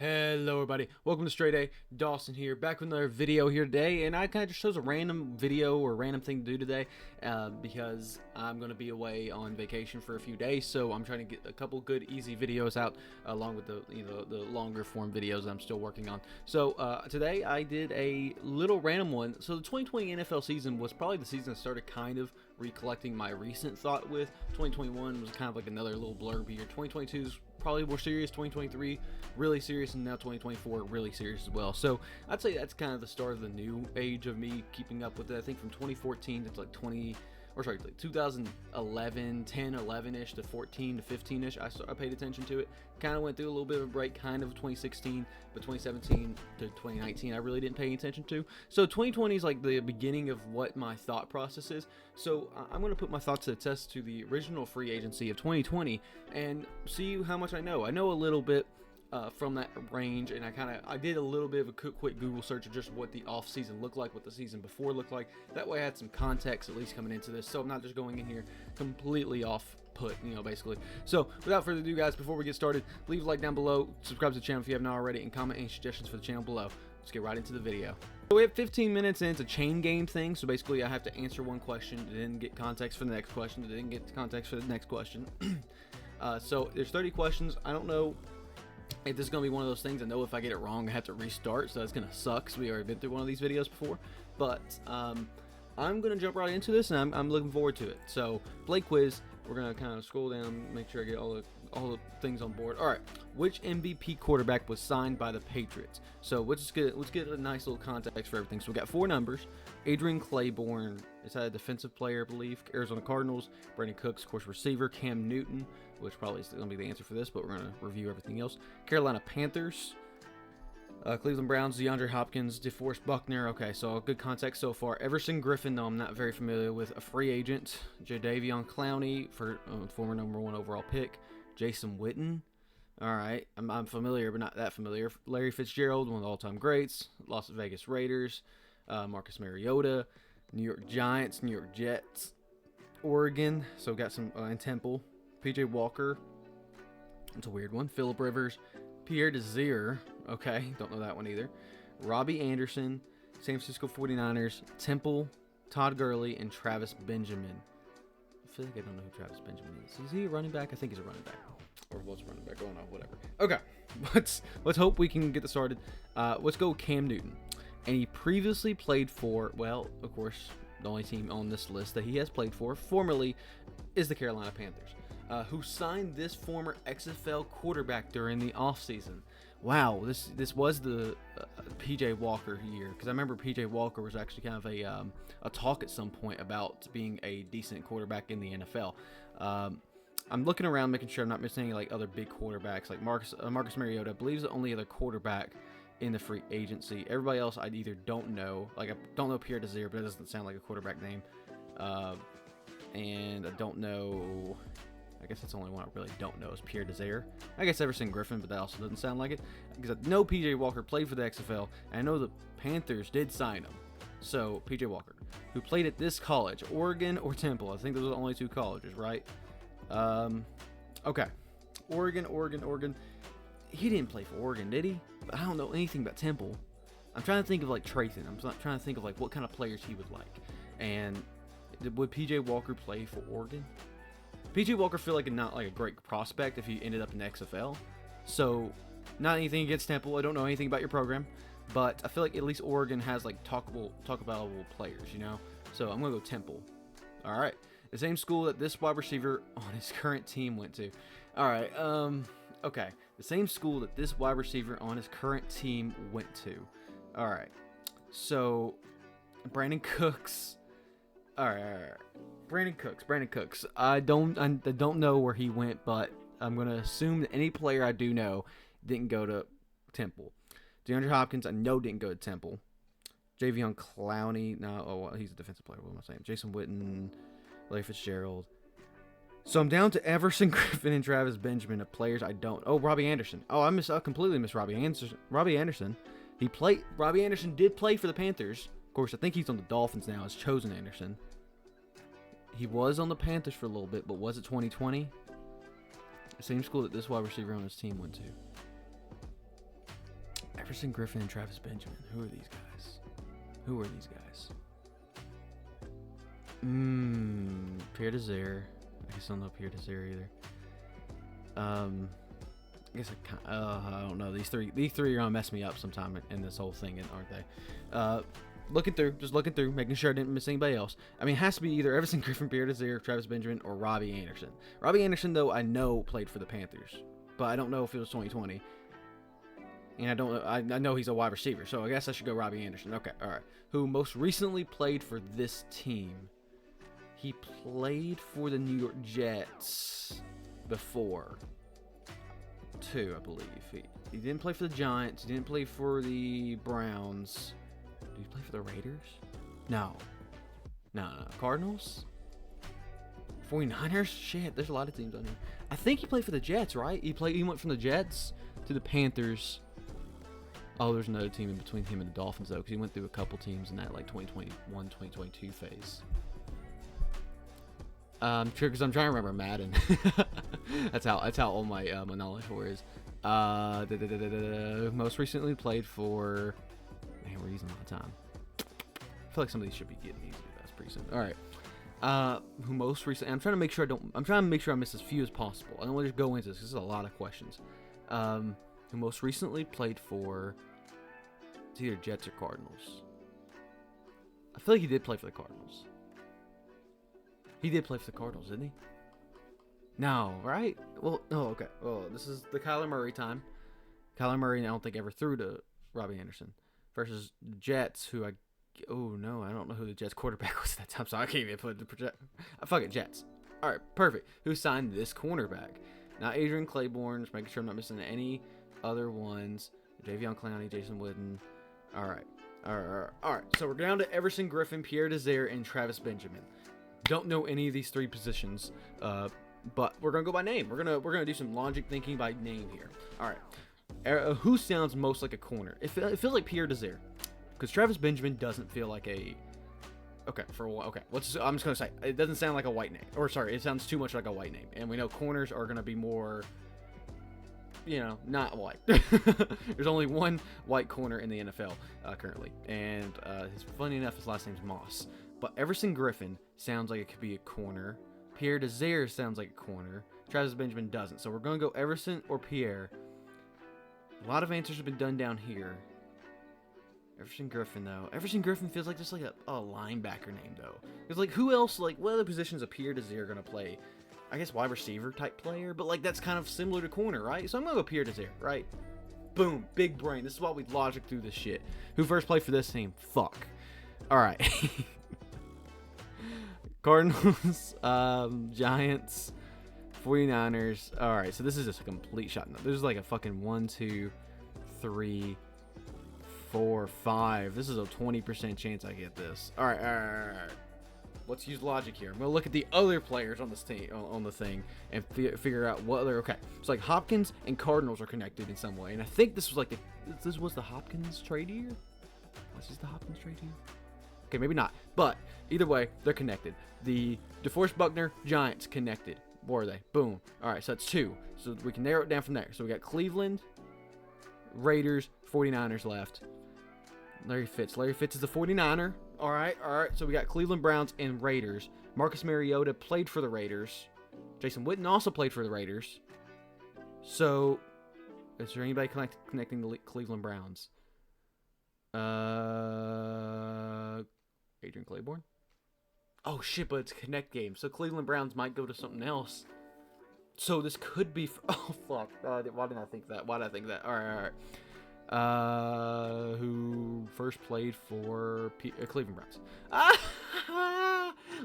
Hello everybody, welcome to StraightA. Dawson here, back with another video here today, and I kind of just chose a random video or random thing to do today because I'm going to be away on vacation for a few days, so I'm trying to get a couple good easy videos out along with the the longer form videos I'm still working on. So today I did a little random one. So the 2020 NFL season was probably the season I started kind of recollecting my recent thought with. 2021 was kind of like another little blurb year. 2022 is probably more serious, 2023 really serious, and now 2024 really serious as well. So I'd say that's kind of the start of the new age of me keeping up with it. I think from 2014 to like 2011, 10, 11-ish to 14 to 15-ish, I paid attention to it. Kind of went through a little bit of a break, kind of 2016, but 2017 to 2019 I really didn't pay any attention to. So 2020 is like the beginning of what my thought process is. So I'm going to put my thoughts to the test to the original free agency of 2020 and see how much I know. I know a little bit from that range, and I did a little bit of a quick Google search of just what the off season looked like, what the season before looked like. That way I had some context at least coming into this, so I'm not just going in here completely off put, basically. So without further ado, guys, before we get started, leave a like down below, subscribe to the channel if you haven't already, and comment any suggestions for the channel below. Let's get right into the video. So we have 15 minutes, and it's a chain game thing, so basically I have to answer one question, then get context for the next question, then get context for the next question. So there's 30 questions. I don't know if this is going to be one of those things. I know if I get it wrong, I have to restart, so that's going to suck, because we already been through one of these videos before. But I'm going to jump right into this, and I'm looking forward to it. So, play quiz. We're going to kind of scroll down, make sure I get all the things on board. All right, which MVP quarterback was signed by the Patriots? So let's get a nice little context for everything. So we got four numbers. Adrian Claiborne is a defensive player, I believe. Arizona Cardinals. Brandon Cooks, of course, receiver. Cam Newton, which probably is going to be the answer for this, but we're going to review everything else. Carolina Panthers. Cleveland Browns, DeAndre Hopkins, DeForest Buckner. Okay, so good context so far. Everson Griffin, though I'm not very familiar with. A free agent. Jadeveon Clowney, for former #1 overall pick. Jason Witten. All right, I'm familiar, but not that familiar. Larry Fitzgerald, one of the all-time greats. Las Vegas Raiders. Marcus Mariota. New York Giants, New York Jets. Oregon, so got some in Temple. PJ Walker. It's a weird one. Phillip Rivers. Pierre Desir, okay, don't know that one either. Robbie Anderson, San Francisco 49ers, Temple, Todd Gurley, and Travis Benjamin. I feel like I don't know who Travis Benjamin is. Is he a running back? I think he's a running back. Or was a running back. Oh no, whatever. Okay, let's hope we can get this started. Let's go with Cam Newton. And he previously played for, well, of course, the only team on this list that he has played for formerly is the Carolina Panthers. Who signed this former XFL quarterback during the offseason. Wow, this was the PJ Walker year, because I remember PJ Walker was actually kind of a talk at some point about being a decent quarterback in the NFL. I'm looking around, making sure I'm not missing any like other big quarterbacks, like Marcus Mariota. I believe is the only other quarterback in the free agency. Everybody else I either don't know, like I don't know Pierre Desir, but it doesn't sound like a quarterback name, and I don't know. I guess that's the only one I really don't know is Pierre Desir. I guess Everson Griffin, but that also doesn't sound like it. Because I know PJ Walker played for the XFL, and I know the Panthers did sign him. So, PJ Walker, who played at this college, Oregon or Temple. I think those are the only two colleges, right? Okay. Oregon. He didn't play for Oregon, did he? But I don't know anything about Temple. I'm trying to think of like Trayton. I'm trying to think of like what kind of players he would like. And would PJ Walker play for Oregon? PJ Walker feel like not like a great prospect if he ended up in the XFL. So, not anything against Temple. I don't know anything about your program, but I feel like at least Oregon has like talkable players, So I'm gonna go Temple. All right, the same school that this wide receiver on his current team went to. All right, okay, the same school that this wide receiver on his current team went to. All right, so Brandon Cooks. All right. Brandon Cooks. I don't know where he went, but I'm gonna assume that any player I do know didn't go to Temple. DeAndre Hopkins, I know didn't go to Temple. Jadeveon Clowney, no, well, he's a defensive player. What am I saying? Jason Witten, Larry Fitzgerald. So I'm down to Everson Griffin and Travis Benjamin of players I don't. Oh, Robbie Anderson. Oh, I completely missed Robbie Anderson. Robbie Anderson did play for the Panthers. Of course, I think he's on the Dolphins now. It's Chosen Anderson. He was on the Panthers for a little bit, but was it 2020? The same school that this wide receiver on his team went to. Everson Griffin and Travis Benjamin. Who are these guys? Pierre Desir. I guess I don't know Pierre Desir either. I guess I don't know. These three are gonna mess me up sometime in this whole thing, aren't they? Just looking through, making sure I didn't miss anybody else. I mean, it has to be either Everson Griffin, Pierre Desir, Travis Benjamin, or Robbie Anderson. Robbie Anderson, though, I know played for the Panthers, but I don't know if it was 2020. And I know he's a wide receiver, so I guess I should go Robbie Anderson. Okay, all right. Who most recently played for this team? He played for the New York Jets before, too, I believe. He didn't play for the Giants. He didn't play for the Browns. Did he play for the Raiders? No. Cardinals? 49ers? Shit, there's a lot of teams on here. I think he played for the Jets, right? He went from the Jets to the Panthers. Oh, there's another team in between him and the Dolphins, though, because he went through a couple teams in that, like, 2021, 2022 phase. Because I'm trying to remember Madden. that's how all my knowledge for is. Most recently played for... Man, we're using a lot of time. I feel like some of these should be getting easy. That's pretty soon. All right. Who most recently? I'm trying to make sure I miss as few as possible. I don't want to just go into this because there's a lot of questions. Who most recently played for? It's either Jets or Cardinals. I feel like he did play for the Cardinals. He did play for the Cardinals, didn't he? No, right? Well, oh, okay. Well, this is the Kyler Murray time. Kyler Murray, I don't think ever threw to Robbie Anderson versus the Jets, who I don't know who the Jets quarterback was at that time, so I can't even put the project. Fuck it, Jets. All right, perfect. Who signed this cornerback? Now, Adrian Claiborne, just making sure I'm not missing any other ones. Javion Clowney, Jason Witten. All right. So we're down to Everson Griffin, Pierre Desir, and Travis Benjamin. Don't know any of these three positions, but we're gonna go by name. We're gonna do some logic thinking by name here. All right. Who sounds most like a corner? It feels like Pierre Desir, because Travis Benjamin doesn't feel like a. Okay, I'm just gonna say it doesn't sound like a white name, or sorry, it sounds too much like a white name, and we know corners are gonna be more, not white. There's only one white corner in the NFL currently, and funny enough, his last name's Moss. But Everson Griffin sounds like it could be a corner. Pierre Desir sounds like a corner. Travis Benjamin doesn't. So we're gonna go Everson or Pierre. A lot of answers have been done down here. Everson Griffin, though. Everson Griffin feels like just like a linebacker name, though. Because, like, who else, like, what other positions are Pierre Desir going to play? I guess wide receiver type player, but, like, that's kind of similar to corner, right? So I'm going to go Pierre Desir, right? Boom. Big brain. This is why we logic through this shit. Who first played for this team? Fuck. All right. Cardinals, Giants, 49ers. All right, so this is just a complete shot. This is like a fucking 1, 2, 3, 4, 5. This is a 20% chance I get this. All right. Let's use logic here. I'm gonna look at the other players on this team, on the thing, and figure out what other. Okay, so like Hopkins and Cardinals are connected in some way, and I think this was like this was the Hopkins trade year. This is the Hopkins trade year. Okay, maybe not, but either way, they're connected. The DeForest Buckner Giants connected. Where are they? Boom. All right, so that's 2. So we can narrow it down from there. So we got Cleveland, Raiders, 49ers left. Larry Fitz. Larry Fitz is the 49er. All right. So we got Cleveland Browns and Raiders. Marcus Mariota played for the Raiders. Jason Witten also played for the Raiders. So, is there anybody connecting the Cleveland Browns? Adrian Claiborne? Oh, shit, but it's a connect game. So Cleveland Browns might go to something else. So this could be... Oh, fuck. Why didn't I think that? Why did I think that? All right. Who first played for Cleveland Browns?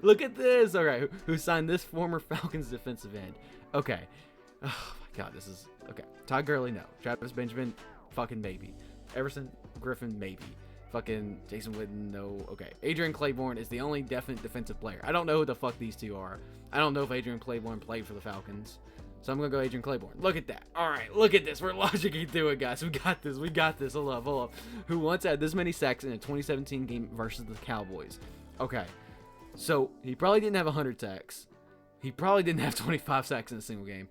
Look at this. All right. Who signed this former Falcons defensive end? Okay. Oh, my God. This is... Okay. Todd Gurley, no. Travis Benjamin, fucking maybe. Everson Griffin, maybe. Fucking Jason Witten, no. Okay. Adrian Claiborne is the only definite defensive player. I don't know who the fuck these two are. I don't know if Adrian Claiborne played for the Falcons. So I'm going to go Adrian Claiborne. Look at that. All right. Look at this. We're logically through it, guys. We got this. Hold up. Who once had this many sacks in a 2017 game versus the Cowboys? Okay. So he probably didn't have 100 sacks. He probably didn't have 25 sacks in a single game.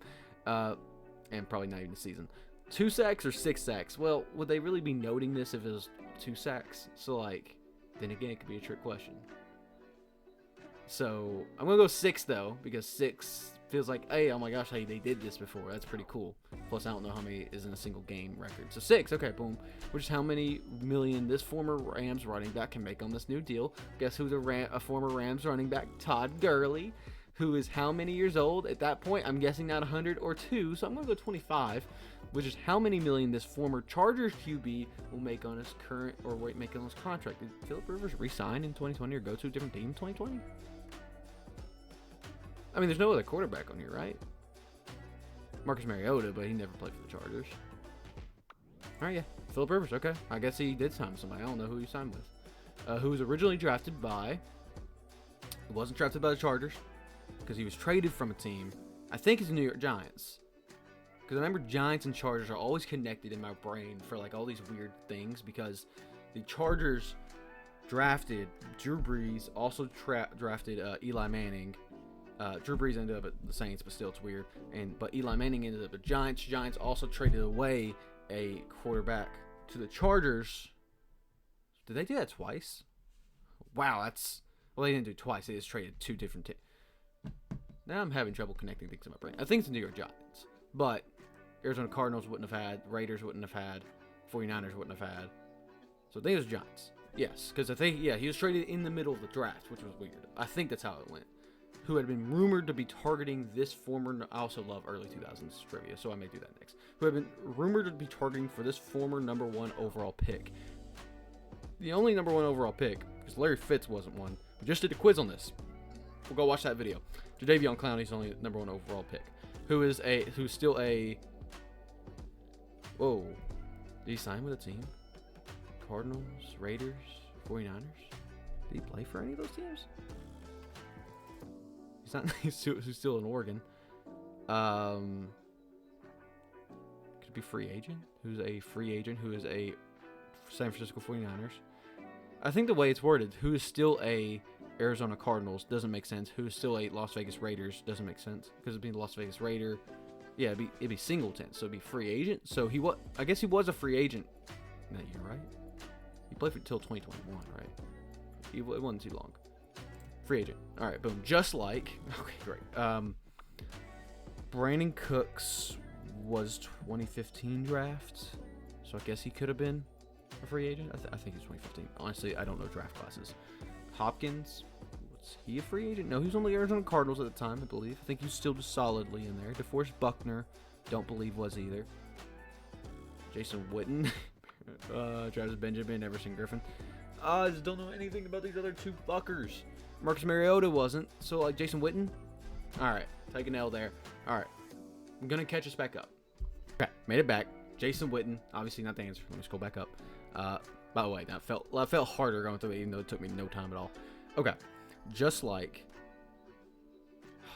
And probably not even a season. 2 sacks or 6 sacks? Well, would they really be noting this if it was 2 sacks? So, like, then again, it could be a trick question. So, I'm going to go 6, though, because 6 feels like, hey, oh my gosh, hey, they did this before. That's pretty cool. Plus, I don't know how many is in a single game record. So, 6, okay, boom. Which is how many million this former Rams running back can make on this new deal. Guess who's a former Rams running back? Todd Gurley, who is how many years old? At that point, I'm guessing not 100 or 2, so I'm going to go 25, which is how many million this former Chargers QB will make on his current, or wait, make on his contract. Did Phillip Rivers resign in 2020 or go to a different team in 2020? I mean, there's no other quarterback on here, right? Marcus Mariota, but he never played for the Chargers. All right, yeah. Phillip Rivers, okay. I guess he did sign with somebody. I don't know who he signed with. Who was originally drafted by... He wasn't drafted by the Chargers because he was traded from a team. I think it's the New York Giants. Because I remember Giants and Chargers are always connected in my brain for like all these weird things because the Chargers drafted Drew Brees, also drafted Eli Manning. Drew Brees ended up at the Saints, but still it's weird. But Eli Manning ended up at Giants. Giants also traded away a quarterback to the Chargers. Did they do that twice? Wow, that's... Well, they didn't do it twice. They just traded 2 different teams. Now I'm having trouble connecting things in my brain. I think it's the New York Giants. But Arizona Cardinals wouldn't have had. Raiders wouldn't have had. 49ers wouldn't have had. So I think it was Giants. Yes, because I think, yeah, he was traded in the middle of the draft, which was weird. I think that's how it went. Who had been rumored to be targeting this former... I also love early 2000s trivia, so I may do that next. Who had been rumored to be targeting for this former number 1 overall pick. The only number 1 overall pick, because Larry Fitz wasn't one. We just did a quiz on this. We'll go watch that video. Jadeveon Clowney's only number 1 overall pick. Who's still a... Whoa. Did he sign with a team? Cardinals, Raiders, 49ers? Did he play for any of those teams? He's not. He's still in Oregon. Could be free agent. Who's a free agent? Who is a San Francisco 49ers? I think the way it's worded, who is still a Arizona Cardinals doesn't make sense. Who is still a Las Vegas Raiders doesn't make sense because it'd be the Las Vegas Raider. Yeah, it'd be Singleton, so it'd be free agent. So I guess he was a free agent in that year, right? He played for until 2021, right? It wasn't too long. Free agent. All right, boom. Just like... Okay, great. Brandon Cooks was 2015 draft, so I guess he could have been a free agent. I think he's 2015. Honestly, I don't know draft classes. Hopkins, was he a free agent? No, he was on the Arizona Cardinals at the time, I believe. I think he's still just solidly in there. DeForest Buckner, don't believe was either. Jason Witten, Travis Benjamin, Everson Griffin. I just don't know anything about these other 2 fuckers. Marcus Mariota wasn't, so like Jason Witten. All right, take an L there. All right, I'm gonna catch us back up. Okay, made it back. Jason Witten, obviously not the answer. Let me scroll back up. By the way, that felt harder going through it, even though it took me no time at all. Okay, just like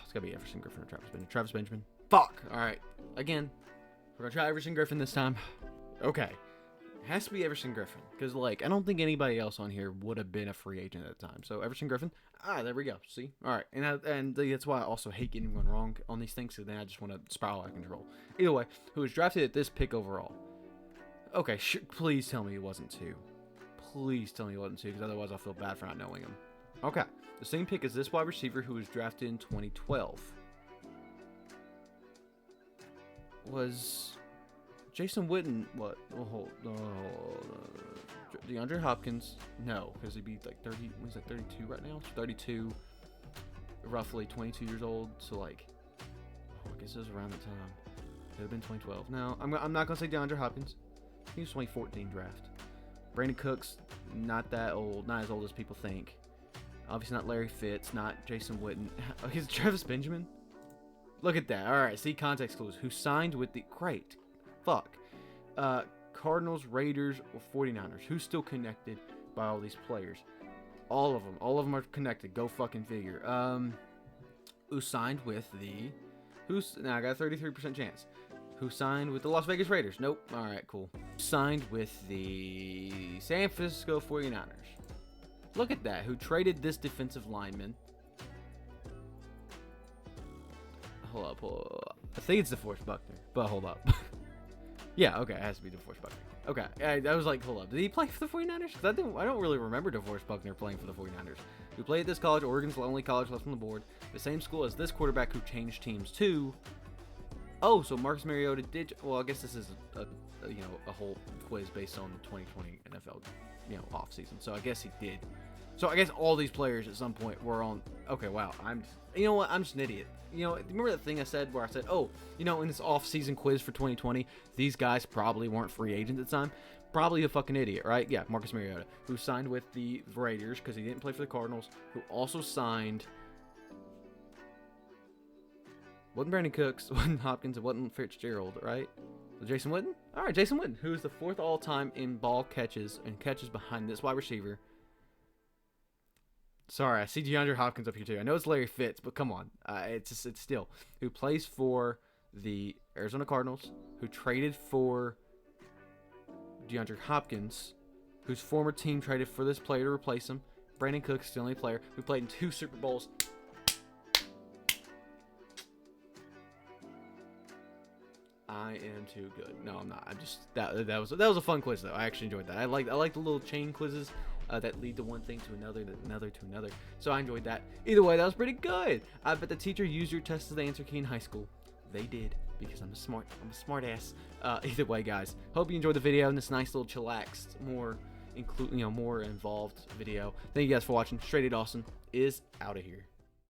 it's gotta be Everson Griffin or Travis Benjamin. Travis Benjamin. Fuck. All right, again, we're gonna try Everson Griffin this time. Okay. Has to be Everson Griffin, because like I don't think anybody else on here would have been a free agent at the time. So Everson Griffin, there we go. See, all right, and that's why I also hate getting one wrong on these things, because then I just want to spiral out of control. Either way, who was drafted at this pick overall? Okay, please tell me he wasn't 2. Please tell me he wasn't 2, because otherwise I'll feel bad for not knowing him. Okay, the same pick as this wide receiver who was drafted in 2012 was. Jason Witten, what? DeAndre Hopkins, no, because he'd be like 30. He's like 32 right now. 32, roughly 22 years old. So like, I guess it was around the time. It would have been 2012. No, I'm not gonna say DeAndre Hopkins. He was 2014 draft. Brandon Cooks, not that old, not as old as people think. Obviously not Larry Fitz, not Jason Witten. Is it Travis Benjamin? Look at that. All right, see context clues. Who signed with the great? Fuck. Cardinals, Raiders, or 49ers. Who's still connected by all these players? All of them. All of them are connected. Go fucking figure. Who signed with the... Now I got a 33% chance. Who signed with the Las Vegas Raiders? Nope. All right, cool. Signed with the San Francisco 49ers. Look at that. Who traded this defensive lineman? Hold up. I think it's DeForest Buckner, but hold up. Yeah, okay, it has to be DeForest Buckner. Okay, I was like, hold up, did he play for the 49ers? Because I don't really remember DeForest Buckner playing for the 49ers. Who played at this college, Oregon's the only college left on the board. The same school as this quarterback who changed teams to. Oh, so Marcus Mariota did. Well, I guess this is a whole quiz based on the 2020 NFL offseason. So I guess he did. So I guess all these players at some point were on. Okay, wow. You know what? I'm just an idiot. Remember that thing I said where I said, oh, in this off-season quiz for 2020, these guys probably weren't free agents at the time. Probably a fucking idiot, right? Yeah, Marcus Mariota, who signed with the Raiders because he didn't play for the Cardinals, who also signed. Wasn't Brandon Cooks, wasn't Hopkins, it wasn't Fitzgerald, right? Was Jason Witten? All right, Jason Witten, who is the 4th all-time in ball catches and catches behind this wide receiver. Sorry, I see DeAndre Hopkins up here too. I know it's Larry Fitz, but come on. It's still. Who plays for the Arizona Cardinals, who traded for DeAndre Hopkins, whose former team traded for this player to replace him. Brandon Cooks, the only player who played in 2 Super Bowls. I am too good. No, I'm not. I'm just that was a fun quiz though. I actually enjoyed that. I like the little chain quizzes that lead to one thing to another, to another, to another. So I enjoyed that. Either way, that was pretty good. I bet the teacher used your test as the answer key in high school. They did, because I'm a smart ass. Either way, guys, hope you enjoyed the video and this nice little chillaxed, more involved video. Thank you guys for watching. StraightA Dawson is out of here.